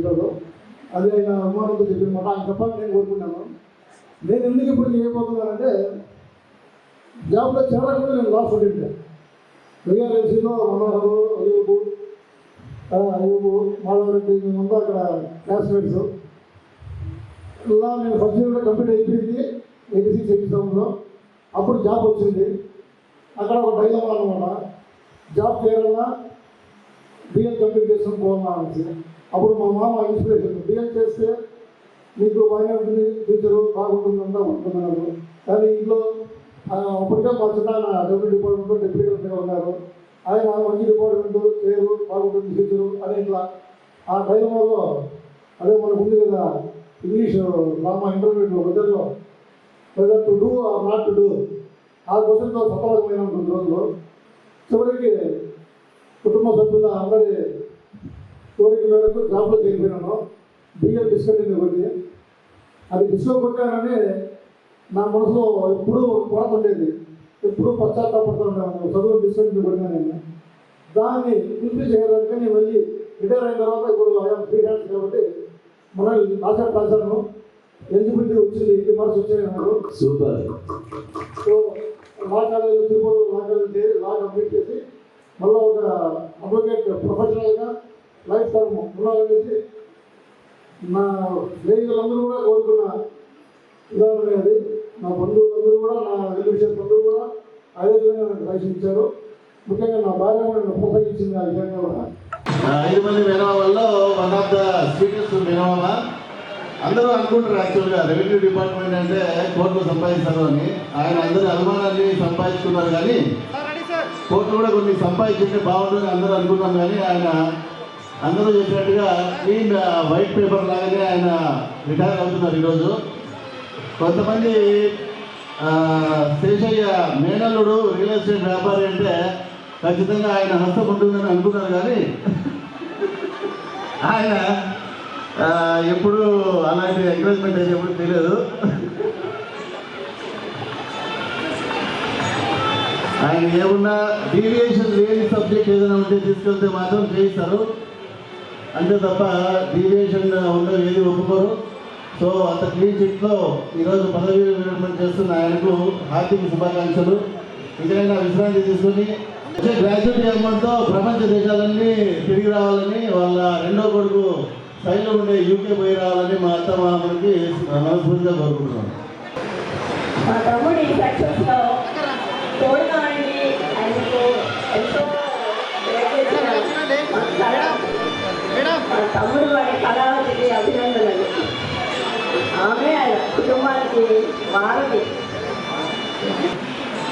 చెప్పాడు. అది ఆయన అనుమానంతో చెప్పిన మాట ఆయన చెప్పాలని నేను కోరుకున్నాను. నేను ఎందుకు ఇప్పుడు చేయబోతున్నానంటే జాబ్లో చాలా కూడా నేను లాస్ ఉండింది. వైఆర్ఎల్సీలో మనోహరు అయ్యూబు మాధవరెడ్డి మేమంతా అక్కడ క్లాస్మేట్స్. ఇలా నేను ఫస్ట్ ఇయర్ కూడా కంప్లీట్ అయిపోయింది 86, 87లో. అప్పుడు జాబ్ వచ్చింది. అక్కడ ఒక డైలమా అనమాట, జాబ్ చేయాలన్నా బిఎల్ కంప్లీట్ చేసుకుని పోవాలన్నా అనేసి. అప్పుడు మా మామ ఇన్స్పిరేషన్, బిఎల్ చేస్తే మీకు బాగానే ఉంటుంది, ఫ్యూచరు బాగుంటుంది అంతా ఉంటున్నారు. కానీ ఇంట్లో అప్పటికే మా చిన్న డెప్యూటీ డిపార్ట్మెంట్లో డిప్యూటీ కలెక్టర్గా ఉన్నారు. ఆయన మంచి డిపార్ట్మెంట్ చేయరు, బాగుంటుంది ఫ్యూచరు అని ఇట్లా ఆ డైలమాలో అదే మనకు ఉంది కదా ఇంగ్లీష్ డ్రామా ఇంటర్వ్యూలో వెదర్లో whether to do or not to do, ఆ క్వశ్చన్తో సఫలమైన ఉంటుంది రోజులు. చివరికి కుటుంబ సభ్యుల అందరి కోరిక మేరకు జాబ్లో చేరిపోయినాను. బిఎల్ డిస్కంటిన్యూ కొట్టి అది కొట్టానని నా మనసులో ఎప్పుడూ కొరత ఉండేది, ఎప్పుడూ పశ్చాత్తాపడుతూ ఉంటాను. చదువు డిస్కంటిన్యూ కొట్టినా నేను దాన్ని ఫుల్ఫిల్ చేయడానికి నేను వెళ్ళి రిటైర్ అయిన తర్వాత ఇప్పుడు ఐఎమ్ ఫ్రీ హ్యాండ్స్ కాబట్టి మనల్ని కాన్సెప్ట్ రాశాను. ఎలిజిబిలిటీ వచ్చింది, 80 మార్క్స్ వచ్చాయి నాకు. Super. So law college Tirupati law college చేసి లా కంప్లీట్ చేసి మళ్ళీ ఒక అడ్వకేట్ ప్రొఫెషనల్గా లైఫ్ టర్మ్ ఉండాలనేసి నా స్నేహితులందరూ కూడా కోరుకున్న ఉదాహరణ అది. నా బంధువులందరూ కూడా, నా వెల్విషర్ బంధువులు కూడా అదే విధంగా నాకు లైసెన్స్ ఇచ్చారు. ముఖ్యంగా నా భార్య కూడా నన్ను ప్రోత్సహించింది ఆ విధంగా కూడా. 5 మంది మేనమామల్లో వన్ ఆఫ్ ద స్వీటెస్ట్ మేనమామ. అందరూ అనుకుంటారు యాక్చువల్గా రెవెన్యూ డిపార్ట్మెంట్ అంటే కోర్టులు సంపాదిస్తారు అని. ఆయన అందరి అనుమానాన్ని సంపాదించుకున్నారు, కానీ కోర్టులు కూడా కొన్ని సంపాదించుంటే బాగుంటుందని అందరూ అనుకున్నాం. కానీ ఆయన అందరూ చెప్పినట్టుగా క్లీన్ వైట్ పేపర్ లాగానే ఆయన రిటైర్ అవుతున్నారు ఈరోజు. కొంతమంది శేషయ్య మేనల్లుడు రియల్ ఎస్టేట్ వ్యాపారి అంటే ఖచ్చితంగా ఆయన హస్తం ఉంటుందని అనుకున్నారు, కానీ ఆయన ఎప్పుడు అలాంటి ఎంకరేజ్మెంట్ అయితే ఎప్పుడు తెలియదు. ఆయన ఏమన్నా డీవియేషన్ లేని సబ్జెక్ట్ ఏదైనా ఉంటే తీసుకెళ్తే మాత్రం చేయిస్తారు, అంతే తప్ప డీవియేషన్ ఉండదు ఏది ఒప్పుకోరు. సో అంత క్లీన్ చిట్లో ఈరోజు పదవి విరమణ చేస్తున్న ఆయనకు హార్దిక శుభాకాంక్షలు. ఇదైనా విశ్రాంతి తీసుకుని వచ్చే గ్రాడ్యుయేట్ అమౌంట్తో ప్రపంచ దేశాలన్నీ తిరిగి రావాలని, వాళ్ళ రెండో కొడుకు శైలిలో ఉండే యూకే పోయి రావాలని మా అత్త మామకి మనస్ఫూర్తిగా కోరుకుంటున్నాను. మా తమ్ముడి సక్సెస్లో తోడుగా ఉండి ఆయనకు ఎంతో మా తమ్ముడు వారి కళావతికి అభినందనలు. ఆమె కుటుంబానికి వారధి.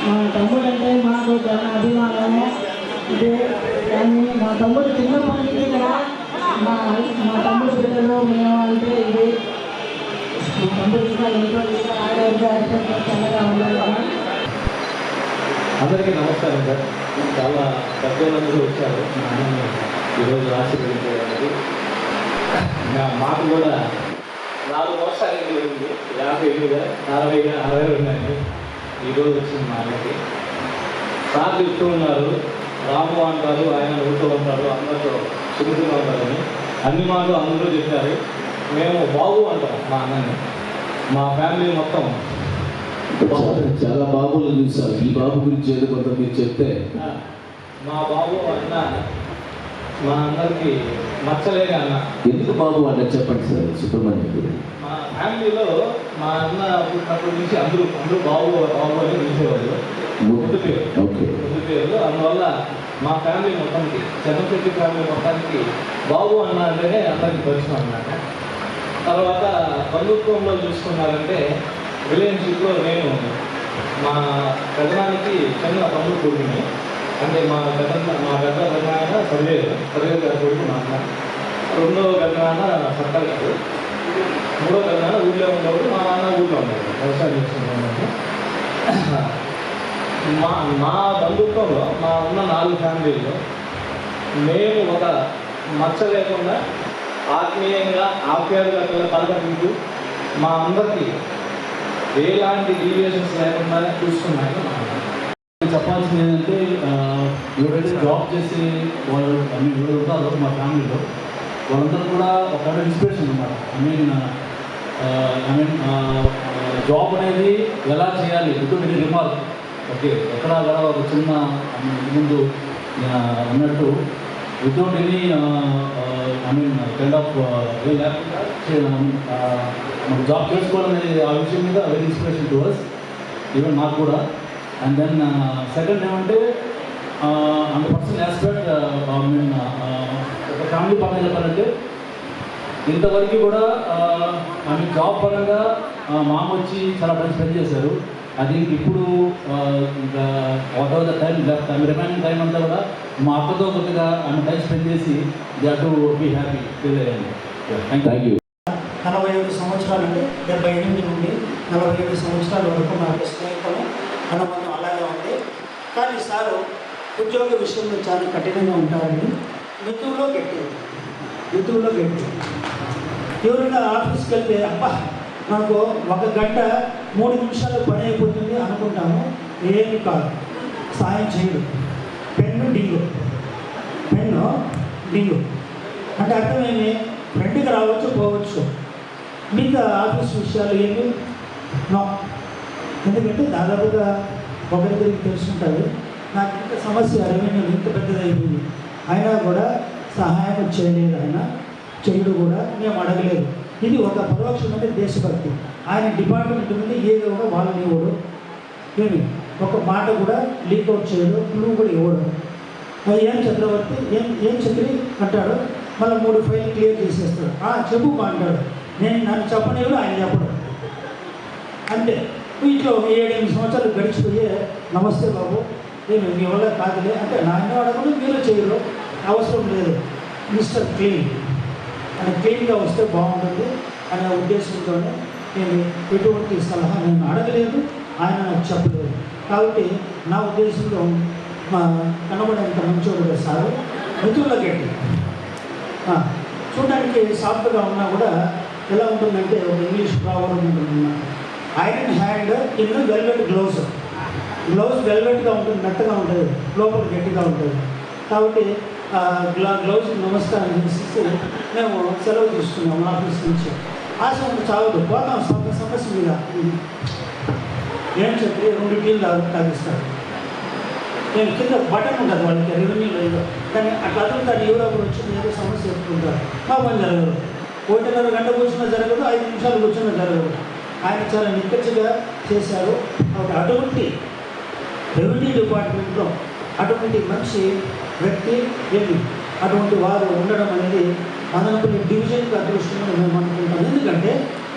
మా తమ్ముడు అంటే మాకు చాలా అభిమానమే. ఇదే కానీ మా తమ్ముడు చిన్నప్పటి నుంచి కూడా మా తమ్ముడు పిల్లలు మేము అంటే ఇది మా తమ్ముడు కూడా ఎంతో చల్లగా ఉండాలి. అందరికీ నమస్కారం సార్. చాలా పెద్దలందరూ వచ్చారు ఈరోజు ఆశీర్వదించడానికి. మాకు కూడా 4 సంవత్సరాలు జరిగింది, 50 మీద 40 60 ఉన్నాయి. ఈరోజు వచ్చింది మా అన్నకి. సార్ చెప్తూ ఉన్నారు, రాము అంటారు, ఆయన ఊరుతూ ఉంటారు, అందరితో సుఖంగా ఉంటారని. అన్ని మాటలు అందరూ చెప్పారు. మేము బాబు అంటాం మా అన్నని. మా ఫ్యామిలీ మొత్తం చాలా బాబులను చూసారు. ఈ బాబు గురించి ఏదో కొంత మీరు చెప్తే. మా బాబు అన్న మా అందరికి నచ్చలేని అన్న. ఎందుకు బాబు అంటే చెప్పండి సార్. సుబ్రహ్మణ్యం మా ఫ్యామిలీలో మా అన్న పుట్టినప్పటి నుంచి అందరూ బాబు బాబు అని పిలిచేవాళ్ళు. ముందు పేరు. అందువల్ల మా ఫ్యామిలీ మొత్తానికి, చంద్రశెట్టి ఫ్యామిలీ మొత్తానికి బాబు అన్న అంటేనే అందరికి పరిచయం అన్నమాట. తర్వాత బంధుత్వంలో చూసుకున్నారంటే రిలేషన్షిప్లో నేను మా పెద్దనానికి చిన్న తమ్ముడు కొడుకుని, అంటే మా పెద్ద పెద్దనాయన సర్వేరు గారి కొడుకు మా అన్న. రెండో పెద్దనాన్న సర్కార్ గారు, మూడో పెద్దనాన్న ఊళ్ళో ఉన్నప్పుడు మా నాన్న ఊళ్ళో ఉన్నాడు, వ్యవసాయం చేసుకుంటున్నాను. మా బంధుత్వంలో మా ఉన్న 4 ఫ్యామిలీల్లో మేము ఒక మచ్చ లేకుండా ఆత్మీయంగా ఆప్యాయంగా పలకరించు మా అందరికీ ఎలాంటి డీవియేషన్స్ లేకుండా చూసుకున్నాయని చెప్పాల్సింది ఏంటంటే ఎవరైతే జాబ్ చేసి వాళ్ళు ఎవరు ఉంటారో మా ఫ్యామిలీలో వాళ్ళందరూ కూడా ఒక ఇన్స్పిరేషన్ అనమాట. ఐ మీన్ జాబ్ అనేది ఎలా చేయాలి ఇటు వెరీ రిమార్క్. ఓకే, ఎక్కడ కూడా ఒక చిన్న ముందు అన్నట్టు without any I mean kind of మనకు జాబ్ చేసుకోవాలనే ఆ విషయం మీద very inspiration to us, even నాకు కూడా. అండ్ దెన్ సెకండ్ ఏమంటే and personal aspect, I mean ఒక ఫ్యామిలీ పరంగా చెప్పాలంటే ఇంతవరకు కూడా ఐ మీన్ జాబ్ పరంగా మామ వచ్చి చాలా టైం స్పెండ్ చేశారు. అది ఇప్పుడు ఇంకా whatever the time left ఆమె రిమైనింగ్ టైం అంతా కూడా మా అక్కతో కొద్దిగా ఆమె టైం స్పెండ్ చేసి they have to be happy feel అయ్యండి. Thank you. 47 సంవత్సరాలు అంటే 78 నుండి 47 సంవత్సరాల వరకు నాకు స్నేహితులు అనుబంధం అలాగే ఉంది. కానీ సారు ఉద్యోగ విషయంలో చాలా కఠినంగా ఉంటారని మితువులో గట్టి ఎవరైనా ఆఫీస్కి వెళ్తే అబ్బా నాకు 1 గంట 3 నిమిషాలు పని అయిపోతుంది అనుకుంటాము. ఏమి కాదు, సాయం చేయడు. పెన్ను డింగు అంటే అర్థమేమి, ఫ్రెండ్కి రావచ్చు పోవచ్చు, మిగతా ఆఫీస్ విషయాలు ఏమి నో. ఎందుకంటే దాదాపుగా ఒకరిద్దరికి తెలుసుంటుంది. నాకు ఇంత సమస్య రెవెన్యూ ఇంత పెద్దదైపోయింది అయినా కూడా సహాయం చేయలేదు, ఆయన చెయ్యడు కూడా, మేము అడగలేదు. ఇది ఒక పరోక్షమైన దేశభక్తి. ఆయన డిపార్ట్మెంట్ నుండి ఏదో కూడా వాళ్ళని ఇవ్వడు, ఏమి ఒక మాట కూడా లీక్అవుట్ చేయడు, నువ్వు కూడా ఇవ్వడు. ఏం చక్రవర్తి ఏం చక్రి అంటాడు, మళ్ళీ 3 ఫైల్ క్లియర్ చేసేస్తాడు. చెప్పు అంటాడు, నన్ను చెప్పనివ్వడు, ఆయన చెప్పడు. అంతే. వీటిలో 7-8 సంవత్సరాలు గడిచిపోయే నమస్తే బాబు నేను మీ వల్ల కాదులే అంటే నాన్న అడగదు, మీరు చేయరు, అవసరం లేదు, మిస్టర్ క్లీన్ అని క్లీన్గా వస్తే బాగుంటుంది అనే ఉద్దేశంతోనే నేను ఎటువంటి సలహా నేను అడగలేదు, ఆయన నాకు చెప్పలేదు. కాబట్టి నా ఉద్దేశంలో మా కనబడేంత మంచోడు సారు మితువుల గట్టి. చూడడానికి సాఫ్ట్గా ఉన్నా కూడా ఎలా ఉంటుందంటే ఒక ఇంగ్లీష్ ప్రాబ్లం ఉంటుంది. ఐరన్ హ్యాండ్ కింద వెల్వెట్ గ్లౌజ్ వెల్వెట్గా ఉంటుంది, మెత్తగా ఉంటుంది, లోపల గట్టిగా ఉంటుంది. కాబట్టి గ్లౌజ్ నమస్కారం చేసి మేము సెలవు తీసుకున్నాం ఆఫీస్ నుంచి. ఆశ చావదు, పోతాం సమస్య మీద. ఏం చెప్పి 2 టీలు తాగిస్తాడు. నేను కింద బటన్ ఉంటుంది వాళ్ళకి రెవెన్యూలో, కానీ అట్లా అదులుతాడు. ఎవరో ఒకరు వచ్చి ఏదో సమస్య చెప్పుకుంటారు, మా పని జరగదు. 1.5 గంట కూర్చున్నా జరగదు, 5 నిమిషాలు కూర్చున్నా జరగదు. ఆయన చాలా నిక్కచ్చిగా చేశారు. అటువంటి రెవెన్యూ డిపార్ట్మెంట్లో అటువంటి మంచి వ్యక్తి ఏమి అటువంటి వారు ఉండడం అనేది మదనపల్లి డివిజన్కి అదృష్టంగా మేము అనుకుంటాం. ఎందుకంటే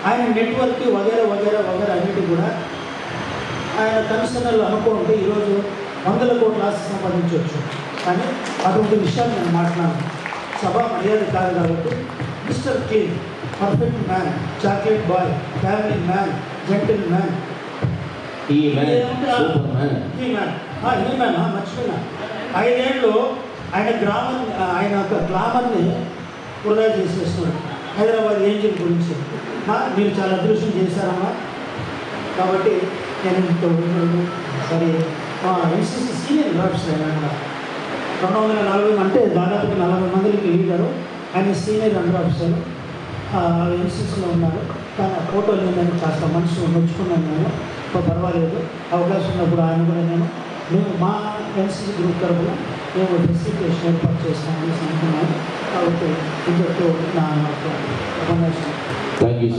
ఆయన నెట్వర్క్ వగేరా అన్నిటి కూడా ఆయన కమిషనర్లు అనుకుంటే ఈరోజు 100 కోట్ల ఆస్తి సంపాదించవచ్చు. కానీ అటువంటి విషయాలు నేను మాట్లాడాను, సభ మర్యాద కాదు కాబట్టి. Mister clean, perfect man, chocolate boy, family man, gentle man, మర్చిపోయినా 5 ఏళ్ళు ఆయన ఒక గ్రామాన్ని వృధా చేసేస్తున్నాడు. హైదరాబాద్ ఏంజిల్ గురించి మీరు చాలా అదృష్టం చేశారమ్మా. కాబట్టి నేను సరే ఎన్సీసీ సీనియర్ ఆఫీసర్ ఆయన 240 అంటే దాదాపుగా 40 మందికి లీడరు. ఆయన సీనియర్ అండర్ ఆఫీసర్ ఎన్సీసీలో ఉన్నారు. కానీ ఆ ఫోటోలు ఏంటంటే కాస్త మనసు నొచ్చుకున్నాను నేను. పర్వాలేదు, అవకాశం ఉన్నప్పుడు ఆయన కూడా మేము మా ఎన్సీసీ గ్రూప్ తరఫున మేము ఫెసిలిటేషన్ ఏర్పాటు చేస్తామని అనుకున్నాను. కాబట్టి ఇంతతో నా ఉపన్యాసం. Thank you.